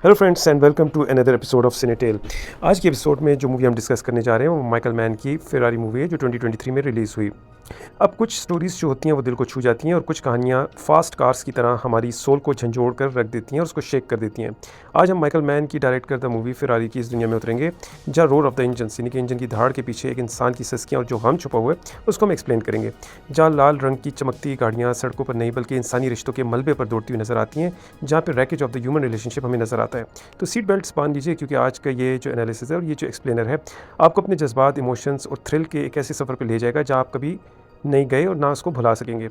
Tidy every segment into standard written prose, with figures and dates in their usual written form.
Hello friends and welcome to another episode of Cinetale. आज के episode में जो मूवी हम डिस्कस करने जा रहे हैं वो माइकल मैन की फेरारी मूवी है जो 2023 में रिलीज़ हुई। अब कुछ स्टोरीज़ जो होती हैं वो दिल को छू जाती हैं और कुछ कहानियाँ फास्ट कार्स की तरह हमारी सोल को झंझोड़ कर रख देती हैं और उसको शेक कर देती हैं। आज हम माइकल मैन की डायरेक्ट करदा मूवी फेरारी की इस दुनिया में उतरेंगे जहाँ रोर ऑफ द इंजन यानी कि इंजन की धाड़ के पीछे एक इंसान की सिसकियाँ और जो गम छुपा हुआ है उसको हम एक्सप्लेन करेंगे। जहाँ लाल रंग की चमकती गाड़ियाँ सड़कों पर नहीं बल्कि इंसानी रिश्तों के मलबे पर दौड़ती हुई नजर आती हैं, जहाँ पर wreckage of the human relationship हमें नजर आता है। तो सीट बेल्ट्स बांध लीजिए क्योंकि आज का ये जो एनालिसिस है और ये जो एक्सप्लेनर है आपको अपने जज्बात, इमोशंस और थ्रिल के एक ऐसे सफ़र पर ले जाएगा जहाँ आप कभी नहीं गए और ना उसको भुला सकेंगे।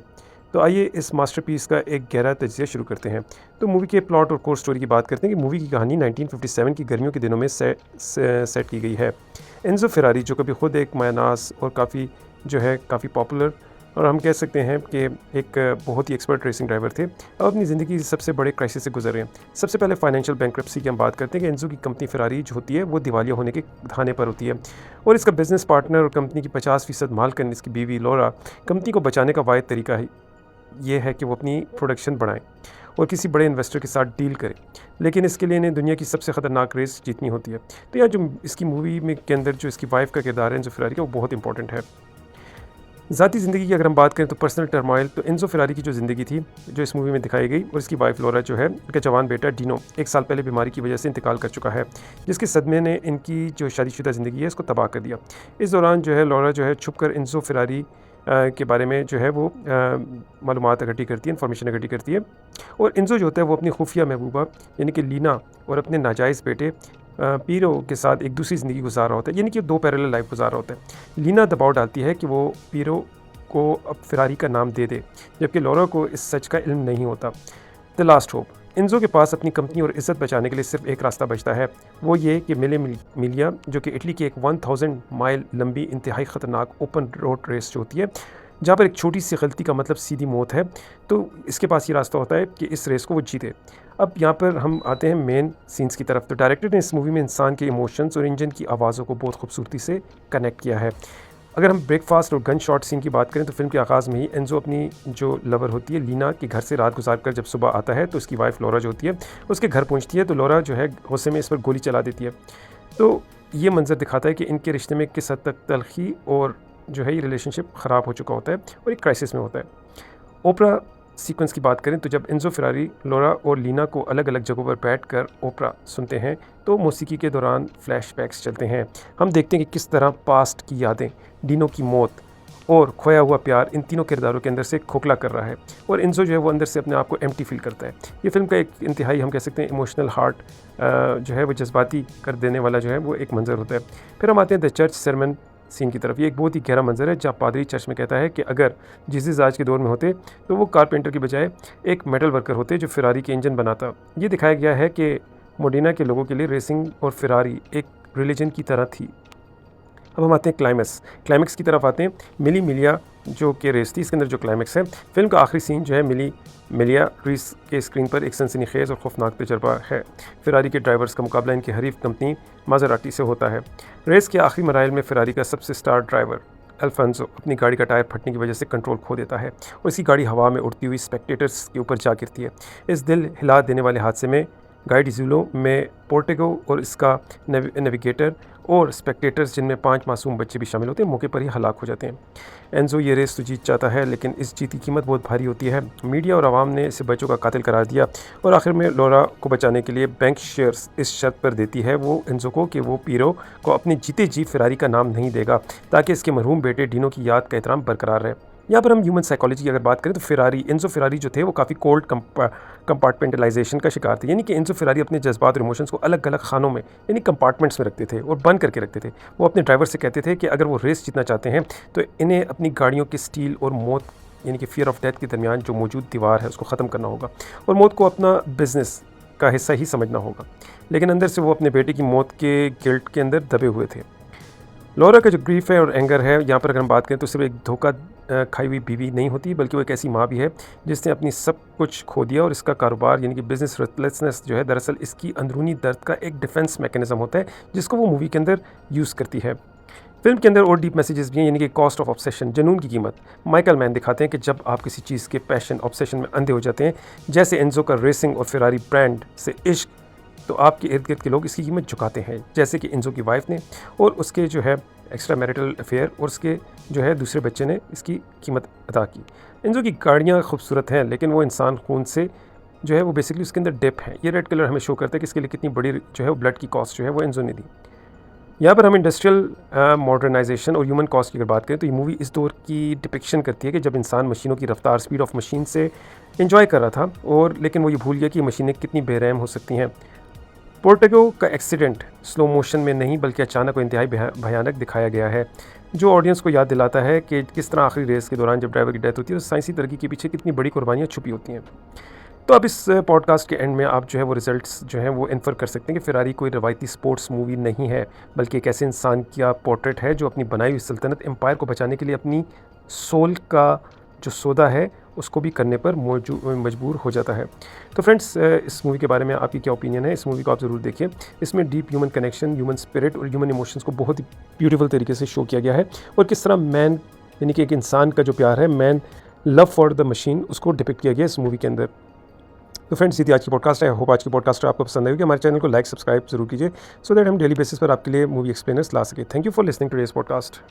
तो आइए इस मास्टरपीस का एक गहरा तजिया शुरू करते हैं। तो मूवी के प्लॉट और कोर स्टोरी की बात करते हैं कि मूवी की कहानी 1957 की गर्मियों के दिनों में सेट की गई है। एंजो फेरारी जो कभी खुद एक मायनास और काफ़ी पॉपुलर और हम कह सकते हैं कि एक बहुत ही एक्सपर्ट रेसिंग ड्राइवर थे, अब अपनी ज़िंदगी सबसे बड़े क्राइसिस से गुजर रहे हैं। सबसे पहले फाइनेंशियल बैंक्रप्सी की हम बात करते हैं कि एंजो की कंपनी फेरारी जो होती है वो दिवालिया होने के धाने पर होती है और इसका बिजनेस पार्टनर और कंपनी की 50% मालिकन इसकी बीवी लॉरा कंपनी को बचाने का वाहिद तरीका ये है कि वो अपनी प्रोडक्शन बढ़ाएं और किसी बड़े इन्वेस्टर के साथ डील करें, लेकिन इसके लिए इन्हें दुनिया की सबसे ख़तरनाक रेस जीतनी होती है। तो यह जो इसकी मूवी में के अंदर जो इसकी वाइफ का किरदार है एंजो फेरारी का वो बहुत इंपॉर्टेंट है। ज़ाती ज़िंदगी की अगर हम बात करें तो पर्सनल टर्मोइल, तो एंजो फेरारी की जो ज़िंदगी थी जो इस मूवी में दिखाई गई और इसकी वाइफ लॉरा जो है उनका जवान बेटा डिनो 1 साल पहले बीमारी की वजह से इंतकाल कर चुका है, जिसके सदमे ने इनकी जो शादीशुदा ज़िंदगी है इसको तबाह कर दिया। इस दौरान जो है लॉरा जो है छुप कर एंजो फेरारी के बारे में जो है वो मालूमात इकट्ठी करती है, इन्फॉर्मेशन इकट्ठी करती है और एंजो जो होता है वो अपनी खुफिया महबूबा यानी कि लीना और अपने नाजायज़ बेटे पीरो के साथ एक दूसरी ज़िंदगी गुजार रहा होता है, यानी कि 2 पैरेलल लाइफ गुजार रहा होता है। लीना दबाव डालती है कि वो पीरो को अब फेरारी का नाम दे दे, जबकि लॉरा को इस सच का इल्म नहीं होता। द लास्ट होप, एंजो के पास अपनी कंपनी और इज़्ज़त बचाने के लिए सिर्फ एक रास्ता बचता है, वो ये कि मिलिया जो कि इटली की एक 1000 माइल लंबी इंतहाई ख़तरनाक ओपन रोड रेस जो होती है जहाँ पर एक छोटी सी गलती का मतलब सीधी मौत है, तो इसके पास ये रास्ता होता है कि इस रेस को वो जीते। अब यहाँ पर हम आते हैं मेन सीन्स की तरफ। तो डायरेक्टर ने इस मूवी में इंसान के इमोशंस और इंजन की आवाज़ों को बहुत खूबसूरती से कनेक्ट किया है। अगर हम ब्रेकफास्ट और गन शॉट सीन की बात करें तो फिल्म के आगाज़ में ही एंजो अपनी जो लवर होती है लीना के घर से रात गुजार कर जब सुबह आता है तो उसकी वाइफ लॉरा जो होती है उसके घर पहुँचती है, तो लॉरा जो है गुस्से में इस पर गोली चला देती है। तो ये मंजर दिखाता है कि इनके रिश्ते में किस हद तक तलखी और जो है ये रिलेशनशिप ख़राब हो चुका होता है और एक क्राइसिस में होता है। ओपरा सीक्वेंस की बात करें तो जब एंजो फेरारी लॉरा और लीना को अलग अलग जगहों पर बैठकर ओपरा सुनते हैं तो मौसीकी के दौरान फ्लैशबैक्स चलते हैं। हम देखते हैं कि किस तरह पास्ट की यादें, डिनो की मौत और खोया हुआ प्यार इन तीनों किरदारों के अंदर से खोखला कर रहा है और एंजो जो है वो अंदर से अपने आप को एम्प्टी फील करता है। ये फिल्म का एक इंतहाई हम कह सकते हैं इमोशनल हार्ट जो है वो जज्बाती कर देने वाला जो है वो एक मंजर होता है। फिर हम आते हैं द चर्च सरमन सीन की तरफ। ये एक बहुत ही गहरा मंजर है जहाँ पादरी चर्च में कहता है कि अगर जीसस आज के दौर में होते तो वो कारपेंटर की बजाय एक मेटल वर्कर होते जो फेरारी के इंजन बनाता। ये दिखाया गया है कि मोडिना के लोगों के लिए रेसिंग और फेरारी एक रिलीजन की तरह थी। अब हम आते हैं क्लाइमेक्स की तरफ आते हैं। मिलिया जो कि रेस थी, इसके अंदर जो क्लाइमेक्स है फिल्म का आखिरी सीन जो है मिलिया रेस के स्क्रीन पर एक सनसनीखेज़ और खौफनाक तजर्बा है। फेरारी के ड्राइवर्स का मुकाबला इनकी हरीफ कंपनी माज़राटी से होता है। रेस के आखिरी मराइल में फेरारी का सबसे स्टार ड्राइवर अल्फांसो अपनी गाड़ी का टायर फटने की वजह से कंट्रोल खो देता है और इसकी गाड़ी हवा में उड़ती हुई स्पेक्टेटर्स के ऊपर जा गिरती है। इस दिल हिला देने वाले हादसे में गाइडज़ूलो में पोर्टेगो और इसका नेविगेटर और स्पेक्टेटर्स जिनमें 5 मासूम बच्चे भी शामिल होते हैं मौके पर ही हलाक हो जाते हैं। एंजो ये रेस तो जीत जाता है लेकिन इस जीत की कीमत बहुत भारी होती है। मीडिया और आवाम ने इसे बच्चों का कातिल करार दिया और आखिर में लॉरा को बचाने के लिए बैंक शेयर्स इस शर्त पर देती है वो एंजो को कि वो पीरो को अपने जीते जी फेरारी का नाम नहीं देगा ताकि इसके मरहूम बेटे डिनो की याद का एहतराम बरकरार रहे। यहाँ पर हम ह्यूमन साइकोलॉजी की अगर बात करें तो एंजो फेरारी जो थे वो काफ़ी कोल्ड कंपार्टमेंटलाइजेशन का शिकार थे, यानी कि एंजो फेरारी अपने जज्बात और इमोशंस को अलग अलग खानों में यानी कंपार्टमेंट्स में रखते थे और बंद करके रखते थे। वो अपने ड्राइवर से कहते थे कि अगर वो रेस जीतना चाहते हैं तो इन्हें अपनी गाड़ियों की स्टील और मौत यानी कि फियर ऑफ डेथ के दरमियान जो मौजूद दीवार है उसको ख़त्म करना होगा और मौत को अपना बिजनेस का हिस्सा ही समझना होगा, लेकिन अंदर से वो अपने बेटे की मौत के गिल्ट के अंदर दबे हुए थे। लॉरा का जो ग्रीफ है और एंगर है यहाँ पर अगर हम बात करें तो सिर्फ एक धोखा खाई हुई बीवी नहीं होती बल्कि वो एक ऐसी माँ भी है जिसने अपनी सब कुछ खो दिया और इसका कारोबार यानी कि बिजनेस रेथलेसनेस जो है दरअसल इसकी अंदरूनी दर्द का एक डिफेंस मैकेनिज्म होता है जिसको वो मूवी के अंदर यूज़ करती है। फिल्म के अंदर और डीप मैसेजेस भी हैं, यानी कि कॉस्ट ऑफ ऑब्सेशन, जुनून की कीमत। माइकल मैन दिखाते हैं कि जब आप किसी चीज़ के पैशन ऑब्सेशन में अंधे हो जाते हैं, जैसे एंजो का रेसिंग और फेरारी ब्रांड से इश्क तो आपके इर्द गिर्द के लोग इसकी कीमत चुकाते हैं, जैसे कि इंजो की वाइफ ने और उसके जो है एक्स्ट्रा मैरिटल अफेयर और उसके जो है दूसरे बच्चे ने इसकी कीमत अदा की। इंजो की गाड़ियाँ खूबसूरत हैं, लेकिन वो इंसान खून से जो है वो बेसिकली उसके अंदर डिप है। ये रेड कलर हमें शो करता है कि इसके लिए कितनी बड़ी जो है वो ब्लड की कॉस्ट जो है वो इंजो ने दी। यहाँ पर हम इंडस्ट्रियल मॉडर्नाइजेशन और ह्यूमन कॉस्ट की अगर बात करें तो ये मूवी इस दौर की डिपिक्शन करती है कि जब इंसान मशीनों की रफ्तार, स्पीड ऑफ मशीन से एंजॉय कर रहा था, और लेकिन वो ये भूल गया कि मशीनें कितनी बेरहम हो सकती हैं। पोर्टेगो का एक्सीडेंट स्लो मोशन में नहीं बल्कि अचानक और इंतहाई भयानक दिखाया गया है, जो ऑडियंस को याद दिलाता है कि किस तरह आखिरी रेस के दौरान जब ड्राइवर की डेथ होती है तो साइंसी तरक्की के पीछे कितनी बड़ी कुर्बानियाँ छुपी होती हैं। तो अब इस पॉडकास्ट के एंड में आप जो है वो रिजल्ट्स जो हैं वो इन्फर कर सकते हैं कि फेरारी कोई रवायती स्पोर्ट्स मूवी नहीं है, बल्कि एक ऐसे इंसान का पोर्ट्रेट है जो अपनी बनाई हुई सल्तनत एम्पायर को बचाने के लिए अपनी सोल का जो सौदा है उसको भी करने पर मजबूर हो जाता है। तो फ्रेंड्स, इस मूवी के बारे में आपकी क्या ओपिनियन है? इस मूवी को आप ज़रूर देखिए। इसमें deep human connection, human spirit और ह्यूमन इमोशंस को बहुत ही ब्यूटीफुल तरीके से शो किया गया है, और किस तरह मैन यानी कि एक इंसान का जो प्यार है, man love for the machine, उसको डिपिक्ट किया गया इस मूवी के अंदर। तो फ्रेंड्स, ये थी आज की पॉडकास्ट है। होप आज की पॉडकास्ट आपको पसंद आएगी। हमारे चैनल को लाइक सब्सक्राइब जरूर कीजिए, सो दैट हम डेली बेसिस पर आपके लिए मूवी एक्सप्लेनर्स ला सके। Thank you for listening to this podcast.